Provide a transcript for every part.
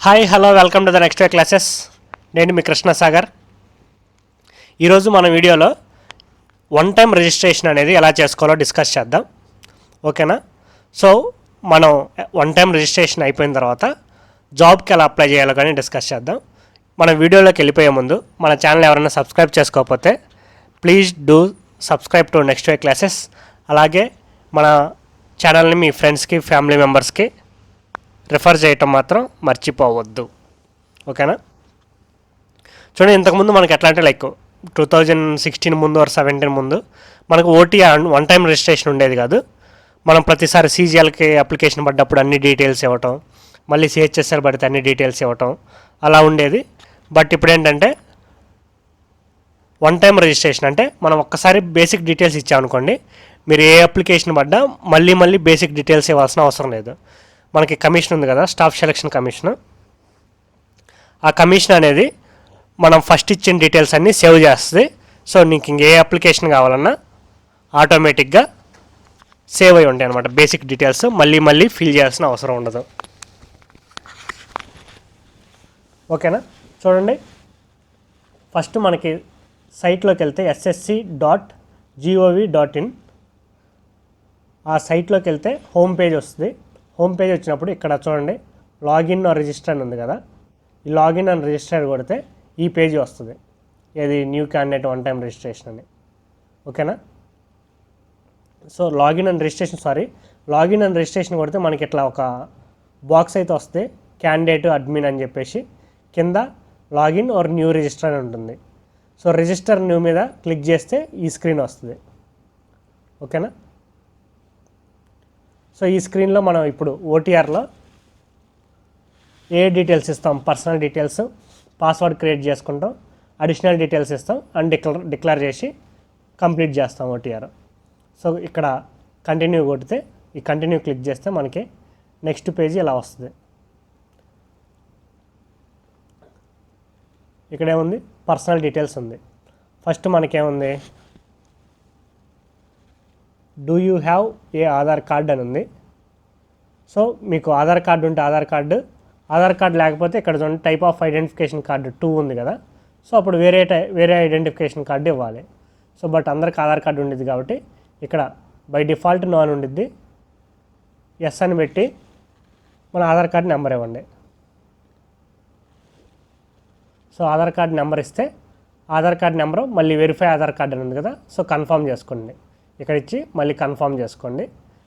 Hi hello welcome to the next day classes. నేను మీ కృష్ణ సాగర్. ఈరోజు మన వీడియోలో వన్ టైం రిజిస్ట్రేషన్ అనేది ఎలా చేసుకోవాలో డిస్కస్ చేద్దాం. ఓకేనా? సో మనం వన్ టైం రిజిస్ట్రేషన్ అయిపోయిన తర్వాత జాబ్కి ఎలా అప్లై చేయాలో కానీ డిస్కస్ చేద్దాం. మన వీడియోలోకి వెళ్ళిపోయే ముందు మన ఛానల్ ఎవరైనా సబ్స్క్రైబ్ చేసుకోకపోతే please do subscribe to next day classes. అలాగే మన ఛానల్ని మీ ఫ్రెండ్స్కి ఫ్యామిలీ మెంబర్స్కి రిఫర్ చేయటం మాత్రం మర్చిపోవద్దు. ఓకేనా? చూడండి, ఇంతకుముందు మనకి ఎట్లా అంటే లైక్ 2016 ముందు ఆర్ 17 ముందు మనకు ఓటీ వన్ టైం రిజిస్ట్రేషన్ ఉండేది కాదు. మనం ప్రతిసారి సీజీఎల్కి అప్లికేషన్ పడ్డప్పుడు అన్ని డీటెయిల్స్ ఇవ్వటం, మళ్ళీ సిహెచ్ఎస్ఎల్ పడితే అన్ని డీటెయిల్స్ ఇవ్వటం అలా ఉండేది. బట్ ఇప్పుడు ఏంటంటే వన్ టైం రిజిస్ట్రేషన్ అంటే మనం ఒక్కసారి బేసిక్ డీటెయిల్స్ ఇచ్చామనుకోండి, మీరు ఏ అప్లికేషన్ పడ్డా మళ్ళీ బేసిక్ డీటెయిల్స్ ఇవ్వాల్సిన అవసరం లేదు. మనకి కమిషన్ ఉంది కదా, స్టాఫ్ సెలక్షన్ కమిషన్. ఆ కమిషన్ అనేది మనం ఫస్ట్ ఇచ్చిన డీటెయిల్స్ అన్నీ సేవ్ చేస్తుంది. సో నీకు ఇంకే అప్లికేషన్ కావాలన్నా ఆటోమేటిక్గా సేవ్ అయి ఉంటాయి అనమాట. బేసిక్ డీటెయిల్స్ మళ్ళీ ఫిల్ చేయాల్సిన అవసరం ఉండదు. ఓకేనా? చూడండి, ఫస్ట్ మనకి సైట్లోకి వెళ్తే ssc.gov.in ఆ సైట్లోకి వెళ్తే హోమ్ పేజ్ వస్తుంది. హోమ్ పేజ్ వచ్చినప్పుడు ఇక్కడ చూడండి, లాగిన్ ఆర్ రిజిస్టర్ అని ఉంది కదా. ఈ లాగిన్ అండ్ రిజిస్టర్ కొడితే ఈ పేజీ వస్తుంది. ఇది new candidate one time registration అని. ఓకేనా? సో లాగిన్ అండ్ రిజిస్ట్రేషన్ కొడితే మనకి ఇట్లా ఒక బాక్స్ అయితే వస్తుంది, క్యాండిడేట్ అడ్మిన్ అని చెప్పేసి. కింద లాగిన్ ఆర్ న్యూ రిజిస్టర్ అని ఉంటుంది. సో రిజిస్టర్ న్యూ మీద క్లిక్ చేస్తే ఈ స్క్రీన్ వస్తుంది. ఓకేనా? సో ఈ స్క్రీన్లో మనం ఇప్పుడు ఓటీఆర్లో ఏ డీటెయిల్స్ ఇస్తాం, పర్సనల్ డీటెయిల్స్, పాస్వర్డ్ క్రియేట్ చేసుకుంటాం, అడిషనల్ డీటెయిల్స్ ఇస్తాం అండ్ డిక్లేర్ చేసి కంప్లీట్ చేస్తాం ఓటీఆర్. సో ఇక్కడ కంటిన్యూ కొడితే, ఈ కంటిన్యూ క్లిక్ చేస్తే మనకి నెక్స్ట్ పేజీ ఇలా వస్తుంది. ఇక్కడేముంది, పర్సనల్ డీటెయిల్స్ ఉంది. ఫస్ట్ మనకేముంది, do you have a Aadhaar card అని ఉంది. సో మీకు ఆధార్ కార్డు ఉంటే ఆధార్ కార్డు లేకపోతే ఇక్కడ చూడండి టైప్ ఆఫ్ ఐడెంటిఫికేషన్ కార్డు 2 ఉంది కదా. సో అప్పుడు వేరే ఐడెంటిఫికేషన్ కార్డు ఇవ్వాలి. సో బట్ అందరికి ఆధార్ కార్డు ఉండిద్ది కాబట్టి ఇక్కడ బై డిఫాల్ట్ నో అని ఉండిద్ది. ఎస్ అని పెట్టి మన ఆధార్ కార్డు నెంబర్ ఇవ్వండి. సో ఆధార్ కార్డు నెంబర్ ఇస్తే ఆధార్ కార్డు నెంబరు మళ్ళీ వెరిఫై ఆధార్ కార్డు అని ఉంది కదా. సో కన్ఫర్మ్ చేసుకోండి. ఇక్కడ ఇచ్చి మళ్ళీ కన్ఫర్మ్ చేసుకోండి.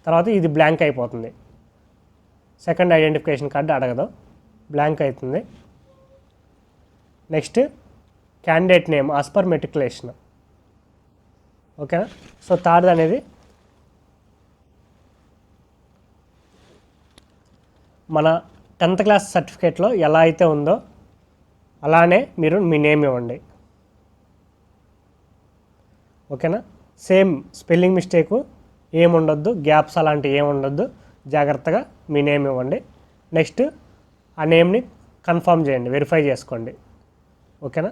తర్వాత ఇది బ్లాంక్ అయిపోతుంది. సెకండ్ ఐడెంటిఫికేషన్ కార్డు అడగదు, బ్లాంక్ అవుతుంది. Next candidate name as per matriculation. ఓకేనా? సో థర్డ్ అనేది మన 10th క్లాస్ సర్టిఫికేట్లో ఎలా అయితే ఉందో అలానే మీరు మీ నేమ్ ఇవ్వండి. ఓకేనా? సేమ్ స్పెల్లింగ్ మిస్టేకు ఏముండొద్దు, గ్యాప్స్ అలాంటివి ఏముండొద్దు, జాగ్రత్తగా మీ నేమ్ ఇవ్వండి. నెక్స్ట్ ఆ నేమ్ని కన్ఫర్మ్ చేయండి, వెరిఫై చేసుకోండి. ఓకేనా?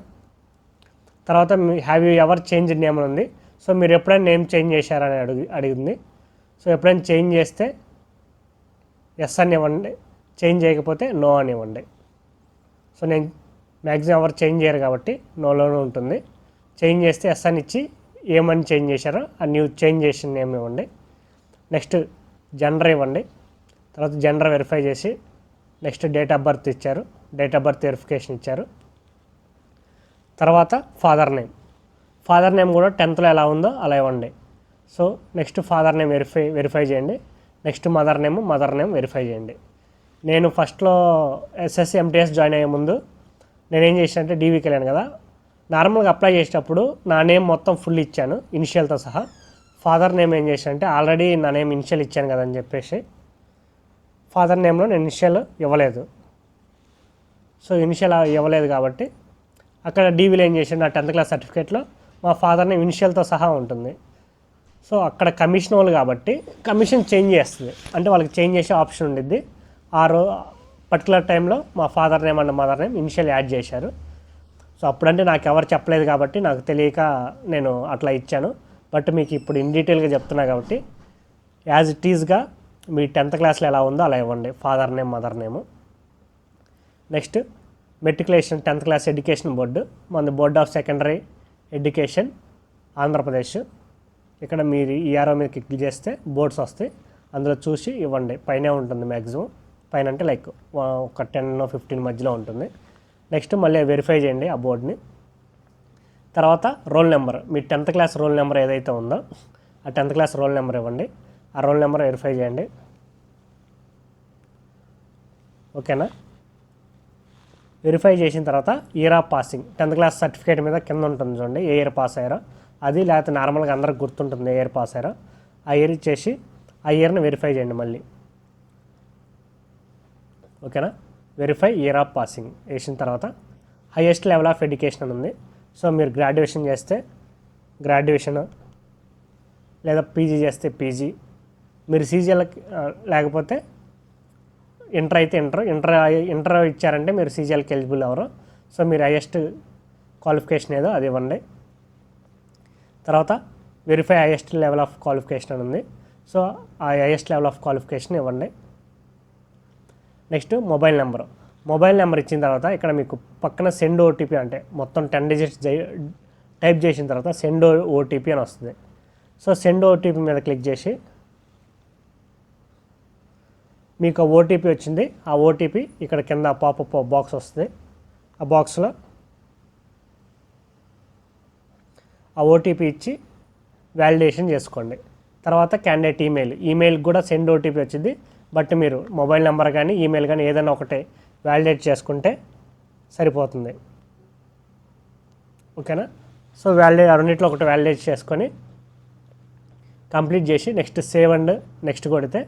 తర్వాత have you ever change name అని ఉంది. సో మీరు ఎప్పుడైనా నేమ్ చేంజ్ చేశారని అడిగింది. సో ఎప్పుడైనా చేంజ్ చేస్తే ఎస్ అని ఇవ్వండి, చేంజ్ చేయకపోతే నో అని ఇవ్వండి. సో నేను మ్యాక్సిమం ఎవరు చేంజ్ చేయరు కాబట్టి నోలోనే ఉంటుంది. చేంజ్ చేస్తే ఎస్ అని ఇచ్చి ఏమని చేంజ్ చేశారో ఆ న్యూ చేంజ్ చేసిన నేమ్ ఇవ్వండి. నెక్స్ట్ జెండర్ ఇవ్వండి. తర్వాత జెండర్ వెరిఫై చేసి నెక్స్ట్ డేట్ ఆఫ్ బర్త్ ఇచ్చారు, డేట్ ఆఫ్ బర్త్ వెరిఫికేషన్ ఇచ్చారు. తర్వాత ఫాదర్ నేమ్ కూడా 10thలో ఎలా ఉందో అలా ఇవ్వండి. So next father name verify చేయండి. నెక్స్ట్ మదర్ నేమ్ వెరిఫై చేయండి. నేను ఫస్ట్లో ఎస్ఎస్సి ఎంటీఎస్ జాయిన్ అయ్యే ముందు నేనేం చేశానంటే డీవీకి వెళ్ళాను కదా. నార్మల్గా అప్లై చేసేటప్పుడు నా నేమ్ మొత్తం ఫుల్ ఇచ్చాను, ఇనిషియల్తో సహా. ఫాదర్ నేమ్ ఏం చేశానంటే ఆల్రెడీ నా నేమ్ ఇనిషియల్ ఇచ్చాను కదా అని చెప్పేసి ఫాదర్ నేమ్లో నేను ఇనిషియల్ ఇవ్వలేదు. సో ఇనిషియల్ ఇవ్వలేదు కాబట్టి అక్కడ డీవీలో ఏం చేశాను, నా 10th క్లాస్ సర్టిఫికేట్లో మా ఫాదర్ నేమ్ ఇనిషియల్తో సహా ఉంటుంది. సో అక్కడ కమిషన్ వాళ్ళు కాబట్టి కమిషన్ చేంజ్ చేస్తుంది, అంటే వాళ్ళకి చేంజ్ చేసే ఆప్షన్ ఉండిద్ది. పర్టికులర్ టైంలో మా father name and mother name initial add చేశారు. సో అప్పుడంటే నాకు ఎవరు చెప్పలేదు కాబట్టి నాకు తెలియక నేను అట్లా ఇచ్చాను. బట్ మీకు ఇప్పుడు ఇన్ డీటెయిల్గా చెప్తున్నా కాబట్టి యాజ్ ఇట్ ఈజ్గా మీ 10th క్లాస్లో ఎలా ఉందో అలా ఇవ్వండి, father name mother name. Next matriculation 10th class education board, మన board of secondary education Andhra Pradesh. ఇక్కడ మీరు ఈ ఆరో మీద క్లిక్ చేస్తే బోర్డ్స్ వస్తాయి, అందులో చూసి ఇవ్వండి. పైనే ఉంటుంది మ్యాక్సిమం, పైన అంటే లైక్ ఒక 10-15 మధ్యలో ఉంటుంది. నెక్స్ట్ మళ్ళీ వెరిఫై చేయండి ఆ బోర్డ్ని. తర్వాత రోల్ నెంబర్, మీ 10th క్లాస్ రోల్ నెంబర్ ఏదైతే ఉందో ఆ 10th క్లాస్ రోల్ నెంబర్ ఇవ్వండి. ఆ రోల్ నెంబర్ వెరిఫై చేయండి. ఓకేనా? వెరిఫై చేసిన తర్వాత year of passing 10th class certificate మీద కింద ఉంటుంది చూడండి, ఏ ఇయర్ పాస్ అయ్యారో అది, లేకపోతే నార్మల్గా అందరికి గుర్తుంటుంది ఏ ఇయర్ పాస్ అయ్యారో. ఆ ఇయర్ ఇచ్చేసి ఆ ఇయర్ని వెరిఫై చేయండి మళ్ళీ. ఓకేనా? వెరిఫై ఇయర్ ఆఫ్ పాసింగ్ వేసిన తర్వాత హైయెస్ట్ లెవెల్ ఆఫ్ ఎడ్యుకేషన్ అని ఉంది. సో మీరు గ్రాడ్యుయేషన్ చేస్తే గ్రాడ్యుయేషన్, లేదా పీజీ చేస్తే పీజీ, మీరు సీజీఎల్ లేకపోతే ఇంటర్ అయితే ఇంటర్ ఇచ్చారంటే మీరు సీజీఎల్కి ఎలిజిబుల్ ఎవరు. సో మీరు హైయెస్ట్ క్వాలిఫికేషన్ ఏదో అది ఇవ్వండి. తర్వాత verify highest level of qualification అని ఉంది. సో ఆ హైయెస్ట్ లెవెల్ ఆఫ్ క్వాలిఫికేషన్ ఇవ్వండి. నెక్స్ట్ మొబైల్ నెంబర్ ఇచ్చిన తర్వాత ఇక్కడ మీకు పక్కన సెండ్ ఓటీపీ, అంటే మొత్తం 10 డిజిట్స్ టైప్ చేసిన తర్వాత సెండ్ ఓటీపీ అని వస్తుంది. సో సెండ్ ఓటీపీ మీద క్లిక్ చేసి మీకు ఓటీపీ వచ్చింది. ఆ ఓటీపీ ఇక్కడ కింద పాపప్ బాక్స్ వస్తుంది. ఆ బాక్స్లో ఆ ఓటీపీ ఇచ్చి వ్యాలిడేషన్ చేసుకోండి. తర్వాత క్యాండిడేట్ ఈమెయిల్ కూడా సెండ్ ఓటీపీ వచ్చింది. బట్ మీరు మొబైల్ నెంబర్ కానీ ఈమెయిల్ కానీ ఏదైనా ఒకటి వ్యాలిడేట్ చేసుకుంటే సరిపోతుంది. ఓకేనా? సో రెండిట్లో ఒకటి వ్యాలిడేట్ చేసుకొని కంప్లీట్ చేసి నెక్స్ట్ సేవ్ అండ్ నెక్స్ట్ కొడితే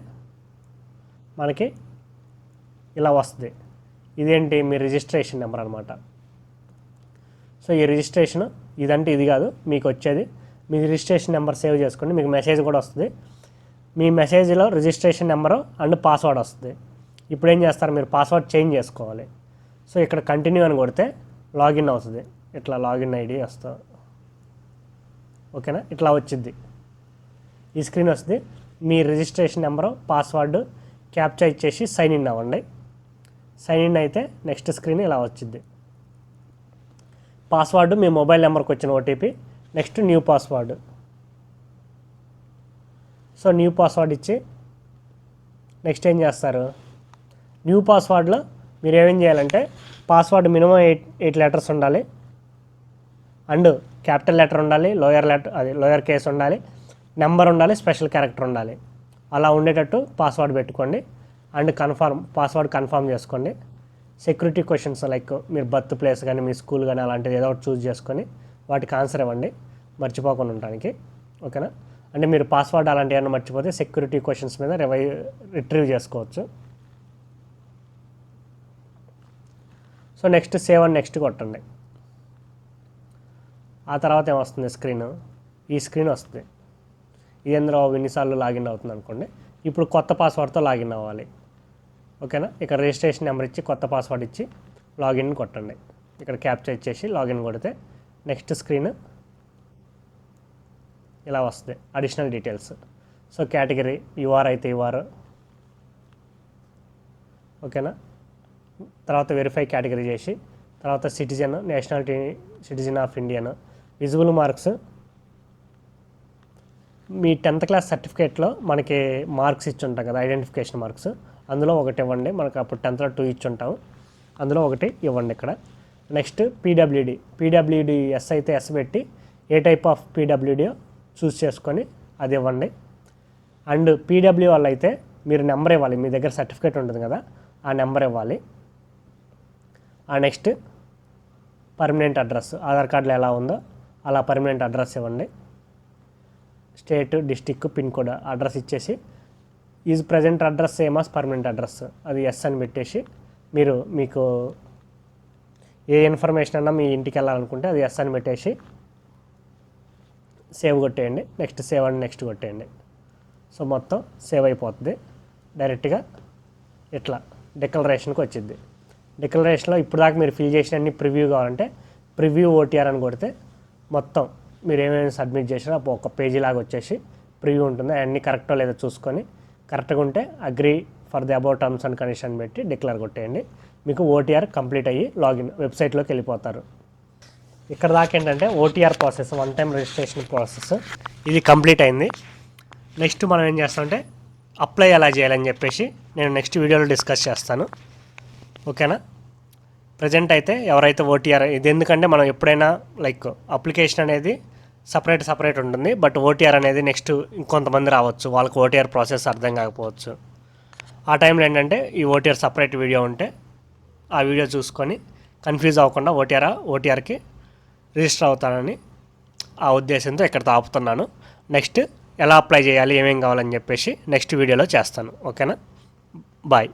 మనకి ఇలా వస్తుంది. ఇదేంటి? మీ రిజిస్ట్రేషన్ నెంబర్ అనమాట. సో ఈ రిజిస్ట్రేషన్ ఇదంటే ఇది కాదు, మీకు వచ్చేది మీ రిజిస్ట్రేషన్ నెంబర్ సేవ్ చేసుకోండి. మీకు మెసేజ్ కూడా వస్తుంది. మీ మెసేజ్లో రిజిస్ట్రేషన్ నెంబరు అండ్ పాస్వర్డ్ వస్తుంది. ఇప్పుడు ఏం చేస్తారు, మీరు పాస్వర్డ్ చేంజ్ చేసుకోవాలి. సో ఇక్కడ కంటిన్యూ అని కొడితే లాగిన్ అవుతుంది. ఇట్లా లాగిన్ ఐడి వస్తుంది. ఓకేనా? ఇట్లా వచ్చింది, ఈ స్క్రీన్ వస్తుంది. మీ రిజిస్ట్రేషన్ నెంబరు పాస్వర్డ్ క్యాప్చా ఇచ్చేసి సైన్ ఇన్ అవ్వండి. సైన్ ఇన్ అయితే నెక్స్ట్ స్క్రీన్ ఇలా వచ్చింది. పాస్వర్డ్ మీ మొబైల్ నెంబర్కి వచ్చిన OTP. Next new password. So new password ఇచ్చి నెక్స్ట్ ఏం చేస్తారు, న్యూ పాస్వర్డ్లో మీరు ఏమేం చేయాలంటే పాస్వర్డ్ మినిమం 8 లెటర్స్ ఉండాలి, అండ్ క్యాపిటల్ లెటర్ ఉండాలి, లోయర్ కేస్ ఉండాలి, నెంబర్ ఉండాలి, స్పెషల్ క్యారెక్టర్ ఉండాలి. అలా ఉండేటట్టు పాస్వర్డ్ పెట్టుకోండి. అండ్ పాస్వర్డ్ కన్ఫర్మ్ చేసుకోండి. సెక్యూరిటీ క్వశ్చన్స్ లైక్ మీరు బర్త్ ప్లేస్ కానీ మీ స్కూల్ కానీ అలాంటిది ఏదో ఒకటి చూస్ చేసుకొని వాటికి ఆన్సర్ ఇవ్వండి, మర్చిపోకుండా ఉండడానికి. ఓకేనా? అంటే మీరు పాస్వర్డ్ అలాంటి ఏమైనా మర్చిపోతే సెక్యూరిటీ క్వశ్చన్స్ మీద రిట్రీవ్ చేసుకోవచ్చు. So next save and next కొట్టండి. ఆ తర్వాత ఏమొస్తుంది స్క్రీన్, ఈ స్క్రీన్ వస్తుంది. ఇది ఎందులో ఎన్నిసార్లు లాగిన్ అవుతుంది అనుకోండి. ఇప్పుడు కొత్త పాస్వర్డ్తో లాగిన్ అవ్వాలి. ఓకేనా? ఇక్కడ రిజిస్ట్రేషన్ నెంబర్ ఇచ్చి కొత్త పాస్వర్డ్ ఇచ్చి లాగిన్ కొట్టండి. ఇక్కడ క్యాప్చర్ ఇచ్చేసి లాగిన్ కొడితే నెక్స్ట్ స్క్రీన్ ఇలా వస్తుంది, additional details. So category UR అయితే యూఆర్. ఓకేనా? తర్వాత వెరిఫై కేటగిరీ చేసి తర్వాత citizen, nationality citizen of Indian, visible marks. మీ 10th క్లాస్ సర్టిఫికేట్లో మనకి మార్క్స్ ఇచ్చి ఉంటాం కదా, ఐడెంటిఫికేషన్ మార్క్స్, అందులో ఒకటి ఇవ్వండి. మనకు అప్పుడు 10thలో 2 ఇచ్చి ఉంటాం, అందులో ఒకటి ఇవ్వండి ఇక్కడ. నెక్స్ట్ పీడబ్ల్యూడి ఎస్ అయితే ఎస్ పెట్టి ఏ టైప్ ఆఫ్ పీడబ్ల్యూడి చూస్ చేసుకొని అది ఇవ్వండి. అండ్ పీడబ్ల్యూ వాళ్ళు అయితే మీరు నెంబర్ ఇవ్వాలి, మీ దగ్గర సర్టిఫికేట్ ఉంటుంది కదా ఆ నెంబర్ ఇవ్వాలి. ఆ నెక్స్ట్ పర్మనెంట్ అడ్రస్, ఆధార్ కార్డులో ఎలా ఉందో అలా పర్మనెంట్ అడ్రస్ ఇవ్వండి. State, district, pin code address ఇచ్చేసి is present address same as permanent address అది ఎస్ అని పెట్టేసి మీకు ఏ ఇన్ఫర్మేషన్ అన్నా మీ ఇంటికి వెళ్ళాలనుకుంటే అది ఎస్ అని పెట్టేసి సేవ్ కొట్టేయండి. నెక్స్ట్ సేవ్ అండ్ నెక్స్ట్ కొట్టేయండి. సో మొత్తం సేవ్ అయిపోతుంది. డైరెక్ట్గా ఇట్లా డిక్లరేషన్కి వచ్చింది. డిక్లరేషన్లో ఇప్పుడు దాకా మీరు ఫిల్ చేసిన అన్ని ప్రివ్యూ కావాలంటే ప్రివ్యూ ఓటీఆర్ అని కొడితే మొత్తం మీరు ఏమేమి సబ్మిట్ చేసినా ఒక పేజీ లాగా వచ్చేసి ప్రివ్యూ ఉంటుంది. అవన్నీ కరెక్టో లేదో చూసుకొని కరెక్ట్గా ఉంటే agree for the about terms and condition పెట్టి డిక్లేర్ కొట్టేయండి. మీకు ఓటీఆర్ కంప్లీట్ అయ్యి లాగిన్ వెబ్సైట్లోకి వెళ్ళిపోతారు. ఇక్కడ దాకా ఏంటంటే OTR process, one time registration process ఇది కంప్లీట్ అయింది. నెక్స్ట్ మనం ఏం చేస్తామంటే అప్లై ఎలా చేయాలని చెప్పేసి నేను నెక్స్ట్ వీడియోలో డిస్కస్ చేస్తాను. ఓకేనా? ప్రజెంట్ అయితే ఎవరైతే ఓటీఆర్, ఇది ఎందుకంటే మనం ఎప్పుడైనా లైక్ అప్లికేషన్ అనేది సపరేట్ ఉంటుంది, బట్ ఓటీఆర్ అనేది నెక్స్ట్ ఇంకొంతమంది రావచ్చు, వాళ్ళకి ఓటీఆర్ ప్రాసెస్ అర్థం కాకపోవచ్చు. ఆ టైంలో ఏంటంటే ఈ ఓటీఆర్ సపరేట్ వీడియో ఉంటే ఆ వీడియో చూసుకొని కన్ఫ్యూజ్ అవ్వకుండా ఓటీఆర్కి రిజిస్టర్ అవుతానని ఆ ఉద్దేశంతో ఇక్కడ ఆపుతున్నాను. నెక్స్ట్ ఎలా అప్లై చేయాలి, ఏమేం కావాలని చెప్పేసి నెక్స్ట్ వీడియోలో చేస్తాను. ఓకేనా? బాయ్.